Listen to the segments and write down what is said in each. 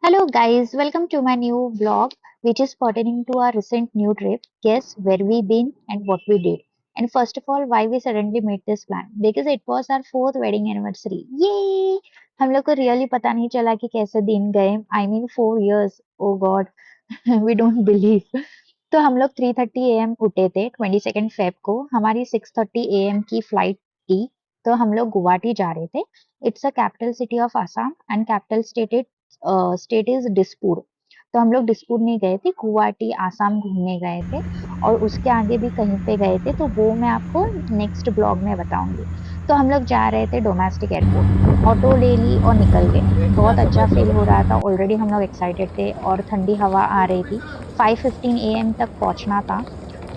Hello guys, welcome to my new vlog which is pertaining to our recent new trip. Guess where we been and what we did. And first of all, why we suddenly made this plan? Because it was our fourth wedding anniversary. Yay! हम लोग को really पता नहीं चला कि कैसे दिन गए. I mean 4 years. Oh God, we don't believe. तो हम लोग 3:30 AM उठे थे 22nd Feb को. हमारी 6:30 AM की फ्लाइट थी. तो हम लोग गुवाहाटी जा रहे थे. It's a capital city of Assam and capital state is Dispur. तो हम लोग दिसपुर नहीं गए थे, गुवाहाटी आसाम घूमने गए थे और उसके आगे भी कहीं पे गए थे, तो वो मैं आपको नेक्स्ट ब्लॉग में बताऊंगी। तो हम लोग जा रहे थे डोमेस्टिक एयरपोर्ट, ऑटो ले ली और निकल गए। बहुत अच्छा फील हो रहा था, ऑलरेडी हम लोग एक्साइटेड थे और ठंडी हवा आ रही थी। 5:15 AM तक पहुंचना था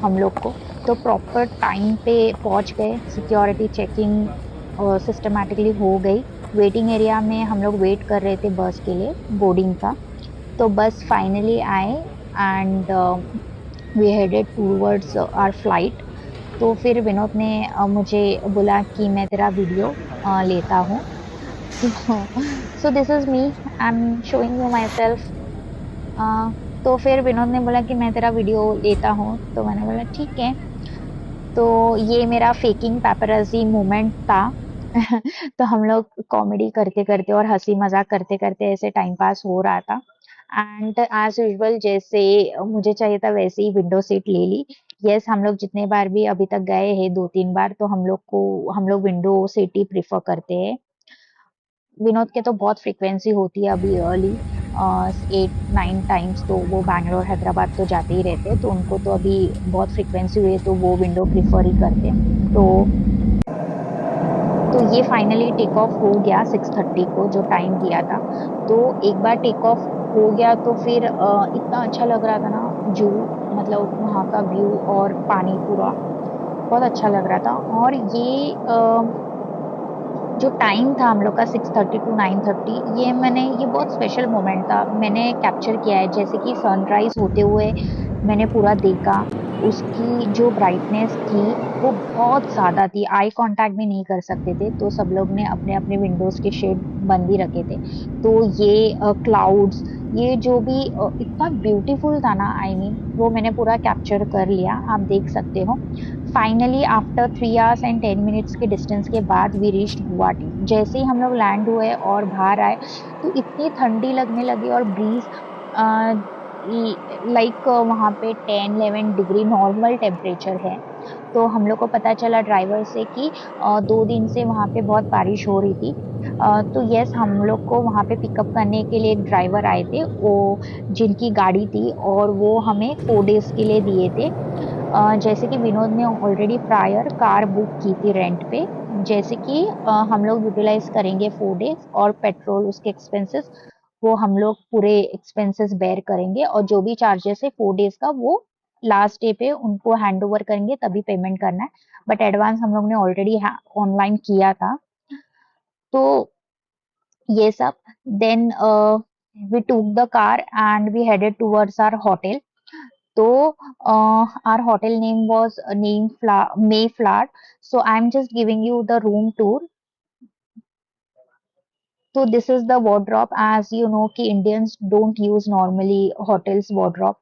हम लोग को। तो प्रॉपर टाइम पे पहुंच गए, सिक्योरिटी चेकिंग सिस्टमैटिकली हो गई। वेटिंग एरिया में हम लोग वेट कर रहे थे बस के लिए, बोर्डिंग का। तो बस फाइनली आए and we headed towards our flight. तो फिर विनोद ने मुझे बोला कि मैं तेरा वीडियो लेता हूँ। So this is me, I am showing you my self. तो फिर विनोद ने बोला कि मैं तेरा वीडियो लेता हूँ, तो मैंने बोला ठीक है। तो ये मेरा फेकिंग पेपराजी मोमेंट था। तो हम लोग कॉमेडी करते करते और हंसी मजाक करते करते ऐसे टाइम पास हो रहा था। एंड एज यूजुअल जैसे मुझे चाहिए था वैसे ही विंडो सीट ले ली। यस, हम लोग जितने बार भी अभी तक गए हैं 2-3 बार, तो हम लोग विंडो सीट ही प्रिफर करते हैं। विनोद के तो बहुत फ्रीक्वेंसी होती है अभी अर्ली 8-9 टाइम्स, तो वो बैंगलोर हैदराबाद तो जाते ही रहते हैं, तो उनको तो अभी बहुत फ्रीक्वेंसी हुई है, तो वो विंडो प्रिफर ही करते हैं। तो ये फाइनली टेक ऑफ हो गया 6:30 को, जो टाइम दिया था। तो एक बार टेक ऑफ हो गया तो फिर इतना अच्छा लग रहा था ना, जू मतलब वहाँ का व्यू और पानी पूरा बहुत अच्छा लग रहा था। और जो टाइम था हम लोग का 6:30 to 9:30, ये बहुत स्पेशल मोमेंट था, मैंने कैप्चर किया है। जैसे कि सनराइज होते हुए मैंने पूरा देखा। उसकी जो ब्राइटनेस थी वो बहुत ज्यादा थी, आई कांटेक्ट भी नहीं कर सकते थे, तो सब लोग ने अपने अपने विंडोज के शेड बंद ही रखे थे। तो ये क्लाउड्स, ये जो भी इतना ब्यूटीफुल था ना, आई मीन वो मैंने पूरा कैप्चर कर लिया, आप देख सकते हो। Finally after 3 hours and 10 minutes के डिस्टेंस के बाद वी रीच्ड गुवाहाटी। जैसे ही हम लोग लैंड हुए और बाहर आए, तो इतनी ठंडी लगने लगी और ब्रीज लाइक वहां पे 10-11 डिग्री नॉर्मल टेम्परेचर है। तो हम लोग को पता चला ड्राइवर से कि 2 दिन से वहां पे बहुत बारिश हो रही थी। तो यस, हम लोग को वहां पे पिकअप करने के लिए एक ड्राइवर आए थे, वो जिनकी गाड़ी थी और वो हमें 4 डेज के लिए दिए थे। जैसे कि विनोद ने ऑलरेडी प्रायर कार बुक की थी रेंट पे। जैसे कि हम लोग यूटिलाइज करेंगे 4 डेज, और पेट्रोल उसके एक्सपेंसेस वो हम लोग पूरे एक्सपेंसेस बेयर करेंगे, और जो भी चार्जेस है 4 डेज का वो लास्ट डे पे उनको हैंड ओवर करेंगे, तभी पेमेंट करना है। बट एडवांस हम लोग ने ऑलरेडी ऑनलाइन किया था। तो ये सब, then we took the car and we headed towards our hotel. तो our hotel name was Mayflower. So I'm just giving you the room tour. So this is the wardrobe. As you know कि Indians don't use normally hotels wardrobe.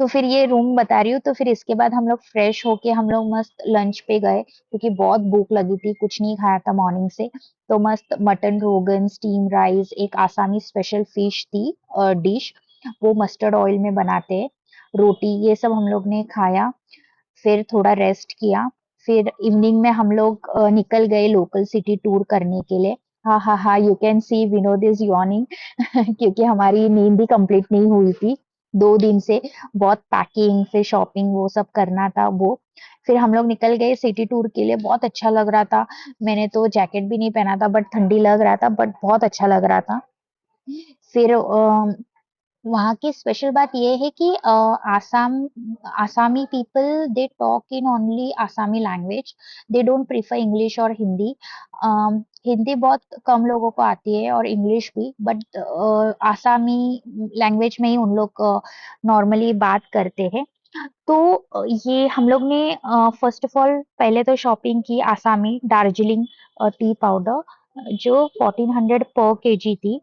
तो फिर ये room बता रही हूँ। तो फिर इसके बाद हम लोग फ्रेश होके हम लोग मस्त लंच पे गए, क्योंकि बहुत भूख लगी थी, कुछ नहीं खाया था मॉर्निंग से। तो मस्त मटन रोगन, स्टीम राइस, एक आसामी स्पेशल फिश थी डिश, वो मस्टर्ड ऑयल में बनाते हैं, रोटी, ये सब हम लोग ने खाया। फिर थोड़ा रेस्ट किया। फिर इवनिंग में हम लोग निकल गए लोकल सिटी टूर करने के लिए। हाँ हाँ हाँ, you can see Vinod is yawning क्योंकि हमारी नींद भी कंप्लीट नहीं हुई थी 2 दिन से। बहुत पैकिंग फिर शॉपिंग वो सब करना था वो। फिर हम लोग निकल गए सिटी टूर के लिए, बहुत अच्छा लग रहा था। मैंने तो जैकेट भी नहीं पहना था, बट ठंडी लग रहा था, बट बहुत अच्छा लग रहा था। फिर वहाँ की स्पेशल बात ये है कि Assamese people they talk in only Assamese language, they don't prefer English और हिंदी। हिंदी बहुत कम लोगों को आती है और इंग्लिश भी, बट आसामी लैंग्वेज में ही उन लोग नॉर्मली बात करते हैं। तो ये हम लोग ने फर्स्ट ऑफ ऑल पहले तो शॉपिंग की आसामी दार्जिलिंग टी पाउडर, जो 1400 पर केजी थी,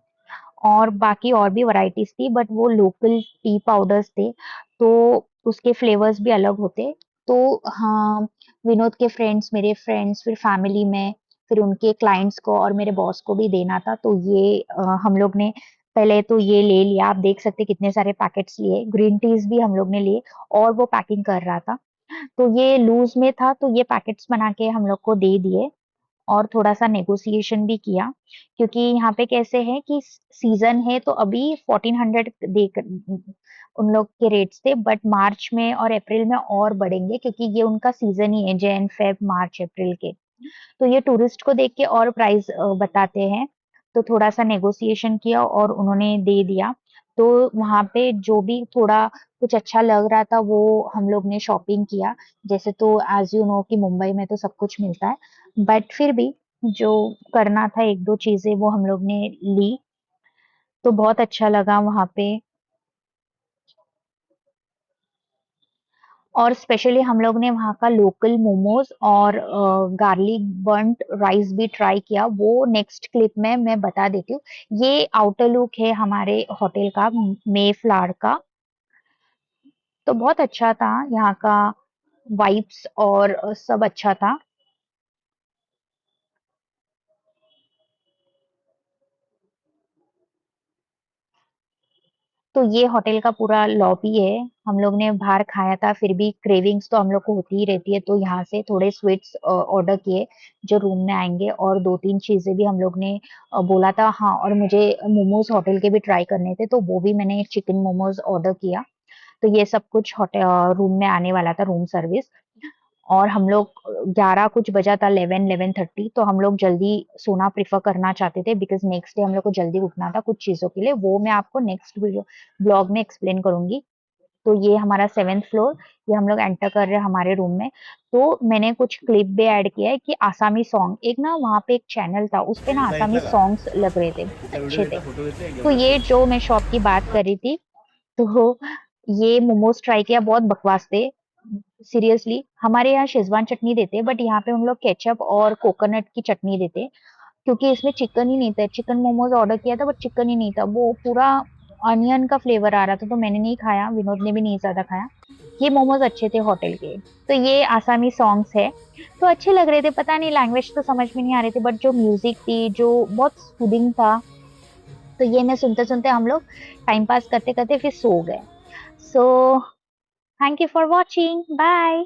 और बाकी और भी वैराइटीज थी, बट वो लोकल टी पाउडर्स थे, तो उसके फ्लेवर्स भी अलग होते। तो हाँ, विनोद के फ्रेंड्स, मेरे फ्रेंड्स, फिर फैमिली में, फिर उनके क्लाइंट्स को और मेरे बॉस को भी देना था, तो ये हम लोग ने पहले तो ये ले लिया। आप देख सकते कितने सारे पैकेट्स लिए, ग्रीन टीज भी हम लोग ने लिए, और वो पैकिंग कर रहा था। तो ये लूज में था, तो ये पैकेट्स बना के हम लोग को दे दिए, और थोड़ा-सा नेगोशिएशन भी किया, क्योंकि यहाँ पे कैसे है कि सीज़न है, तो अभी 1400 उन लोग के रेट्स थे, बट मार्च में और अप्रैल में और बढ़ेंगे, क्योंकि ये उनका सीज़न ही है, जैन, फ़ेब, मार्च, अप्रैल के। तो ये टूरिस्ट को देख के और प्राइस बताते हैं, तो थोड़ा-सा नेगोशिएशन किया और उन्होंने दे दिया। तो वहाँ पे जो भी थोड़ा कुछ अच्छा लग रहा था, वो हम लोग ने शॉपिंग किया। जैसे तो एज़ यू नो कि मुंबई में तो सब कुछ मिलता है, बट फिर भी जो करना था 1-2 चीज़ें वो हम लोग ने ली, तो बहुत अच्छा लगा वहाँ पे। और स्पेशली हम लोग ने वहाँ का लोकल मोमोज और गार्लिक बर्न्ट राइस भी ट्राई किया, वो नेक्स्ट क्लिप में मैं बता देती हूँ। ये आउटर लुक है हमारे होटल का, मे फ्लावर का। तो बहुत अच्छा था यहाँ का, वाइब्स और सब अच्छा था। तो ये होटल का पूरा लॉबी है। हम लोग ने बाहर खाया था, फिर भी क्रेविंग्स तो हम लोग को होती ही रहती है, तो यहाँ से थोड़े स्वीट्स ऑर्डर किए जो रूम में आएंगे, और 2-3 चीजें भी हम लोग ने बोला था। हाँ, और मुझे मोमोज होटल के भी ट्राई करने थे, तो वो भी मैंने चिकन मोमोज ऑर्डर किया। तो ये सब कुछ होटल रूम में आने वाला था, रूम सर्विस। और हम लोग 11 कुछ बजा था, 11-11:30, तो हम लोग जल्दी सोना प्रेफर करना चाहते थे, बिकॉज नेक्स्ट डे हम लोग को जल्दी उठना था कुछ चीजों के लिए, वो मैं आपको नेक्स्ट वीडियो ब्लॉग में एक्सप्लेन करूंगी। तो ये हमारा 7th फ्लोर, ये हम लोग एंटर कर रहे हैं हमारे रूम में। तो मैंने कुछ क्लिप भी ऐड किया है कि आसामी सॉन्ग, एक ना वहाँ पे एक चैनल था, उस पे ना इथला आसामी घेतला का सॉन्ग्स लग रहे थे, बहुत इथला व्हिडिओ अच्छे घेतला थे। फोटो घेतले तो घेऊन ये जातो जो मैं शॉप की बात कर रही थी, तो ये मोमोज ट्राई किया, बहुत बकवास थे। सीरियसली, हमारे यहाँ शेज़वान चटनी देते हैं, बट यहाँ पे हम लोग केचप और कोकोनट की चटनी देते हैं, क्योंकि इसमें चिकन ही नहीं था। चिकन मोमोज ऑर्डर किया था, बट चिकन ही नहीं था, वो पूरा अनियन का फ्लेवर आ रहा था, तो मैंने नहीं खाया, विनोद ने भी नहीं ज्यादा खाया। ये मोमोज अच्छे थे होटल के। तो ये आसामी सॉन्ग्स है, तो अच्छे लग रहे थे। पता नहीं, लैंग्वेज तो समझ में नहीं आ रही थी, बट जो म्यूजिक थी, जो बहुत सूदिंग था, तो ये मैं सुनते सुनते हम लोग टाइम पास करते करते फिर सो गए। So thank you for watching, bye.